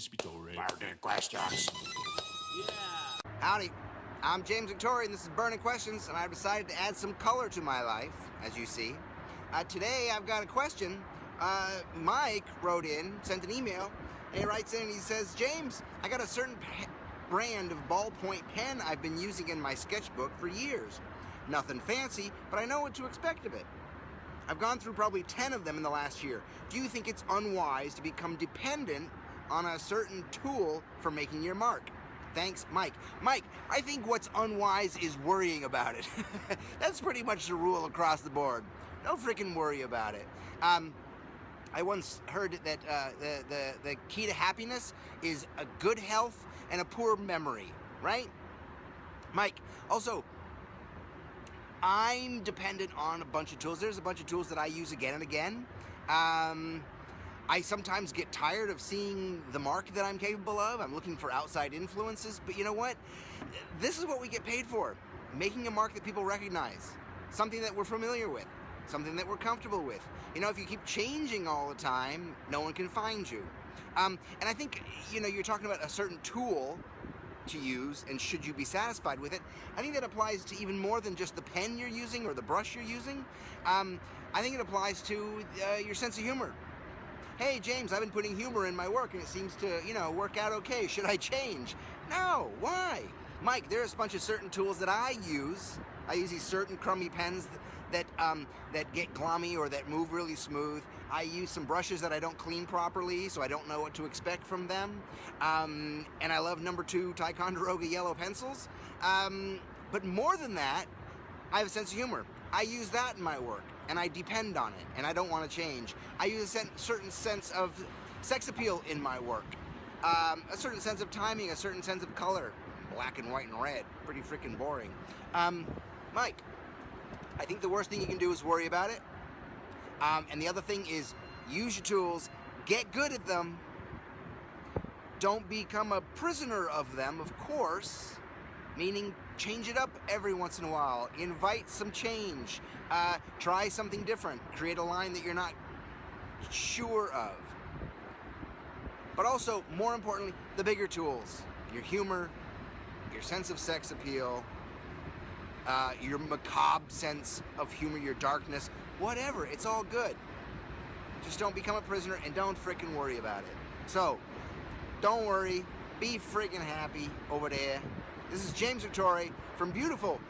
Spitore. Burning Questions. Yeah. Howdy, I'm James Victoria, and this is Burning Questions, and I've decided to add some color to my life, as you see. Today I've got a question. Mike wrote in, sent an email, and he writes in and he says, James, I got a certain brand of ballpoint pen I've been using in my sketchbook for years. Nothing fancy, but I know what to expect of it. I've gone through probably 10 of them in the last year. Do you think it's unwise to become dependent on a certain tool for making your mark? Thanks, Mike. Mike, I think what's unwise is worrying about it. That's pretty much the rule across the board. Don't freaking worry about it. I once heard that the key to happiness is a good health and a poor memory, right? Mike, also, I'm dependent on a bunch of tools. There's a bunch of tools that I use again and again. I sometimes get tired of seeing the mark that I'm capable of. I'm looking for outside influences, but you know what? This is what we get paid for. Making a mark that people recognize. Something that we're familiar with. Something that we're comfortable with. You know, if you keep changing all the time, no one can find you. And I think, you know, you're talking about a certain tool to use, and should you be satisfied with it? I think that applies to even more than just the pen you're using or the brush you're using. I think it applies to your sense of humor. Hey, James, I've been putting humor in my work and it seems to, you know, work out okay. Should I change? No, why? Mike, there's a bunch of certain tools that I use. I use these certain crummy pens that get glommy or that move really smooth. I use some brushes that I don't clean properly, so I don't know what to expect from them. And I love number 2 Ticonderoga yellow pencils. But more than that, I have a sense of humor. I use that in my work, and I depend on it, and I don't want to change. I use a certain sense of sex appeal in my work. A certain sense of timing, a certain sense of color. Black and white and red. Pretty freaking boring. Mike, I think the worst thing you can do is worry about it. And the other thing is use your tools, get good at them. Don't become a prisoner of them, of course. Meaning change it up every once in a while. Invite some change. Try something different. Create a line that you're not sure of. But also, more importantly, the bigger tools. Your humor, your sense of sex appeal, your macabre sense of humor, your darkness, whatever, it's all good. Just don't become a prisoner and don't freaking worry about it. So, don't worry, be freaking happy over there. This is James Victoria from beautiful,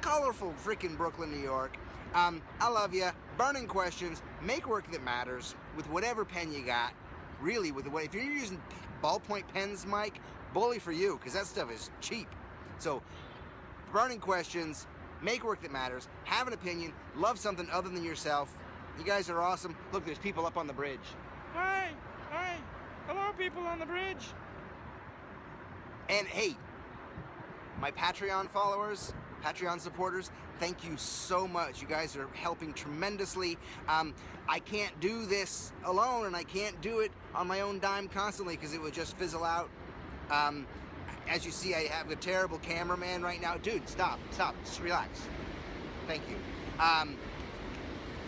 colorful freaking Brooklyn, New York. I love you. Burning Questions, make work that matters with whatever pen you got. Really, if you're using ballpoint pens, Mike, bully for you, because that stuff is cheap. So, Burning Questions, make work that matters, have an opinion, love something other than yourself. You guys are awesome. Look, there's people up on the bridge. Hi. Hello, people on the bridge. And hey, my Patreon followers, Patreon supporters, thank you so much. You guys are helping tremendously. I can't do this alone, and I can't do it on my own dime constantly because it would just fizzle out. As you see, I have a terrible cameraman right now. Dude, stop, just relax. Thank you.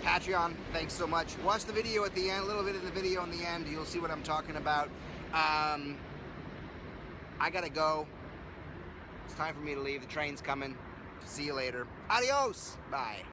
Patreon, thanks so much. Watch the video at the end, a little bit of the video in the end. You'll see what I'm talking about. I gotta go. It's time for me to leave. The train's coming. See you later. Adios. Bye.